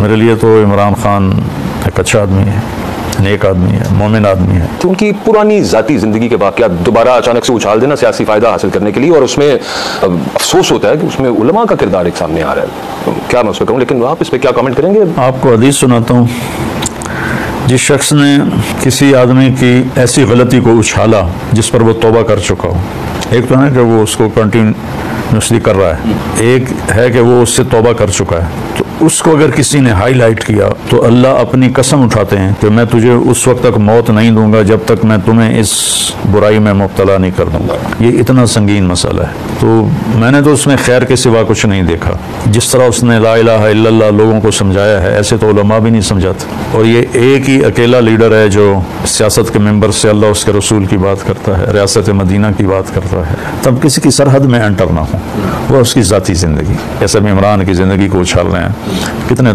میرے لیے تو عمران خان ایک اچھا آدمی ہے، نیک آدمی ہے، مومن آدمی ہے. تو ان کی پرانی ذاتی زندگی کے واقعات دوبارہ اچانک سے اچھال دینا سیاسی فائدہ حاصل کرنے کے لیے، اور اس میں افسوس ہوتا ہے کہ اس میں علماء کا کردار ایک سامنے آ رہا ہے. کیا میں اس پہ کہوں، لیکن آپ اس پہ کیا کامنٹ کریں گے؟ آپ کو حدیث سناتا ہوں. جس شخص نے کسی آدمی کی ایسی غلطی کو اچھالا جس پر وہ توبہ کر چکا ہو، ایک تو ہے کہ وہ اس کو کنٹینیوسلی کر رہا ہے، ایک ہے کہ وہ اس سے توبہ کر چکا ہے، تو اس کو اگر کسی نے ہائی لائٹ کیا تو اللہ اپنی قسم اٹھاتے ہیں کہ میں تجھے اس وقت تک موت نہیں دوں گا جب تک میں تمہیں اس برائی میں مبتلا نہیں کر دوں گا. یہ اتنا سنگین مسئلہ ہے. تو میں نے تو اس میں خیر کے سوا کچھ نہیں دیکھا. جس طرح اس نے لا الہ الا اللہ لوگوں کو سمجھایا ہے، ایسے تو علماء بھی نہیں سمجھاتے. اور یہ ایک ہی اکیلا لیڈر ہے جو سیاست کے ممبر سے اللہ اس کے رسول کی بات کرتا ہے، ریاست مدینہ کی بات کرتا ہے. تب کسی کی سرحد میں انٹر نہ ہو، وہ اس کی ذاتی زندگی، جیسے عمران کی زندگی کو اچھال رہے ہیں. کتنے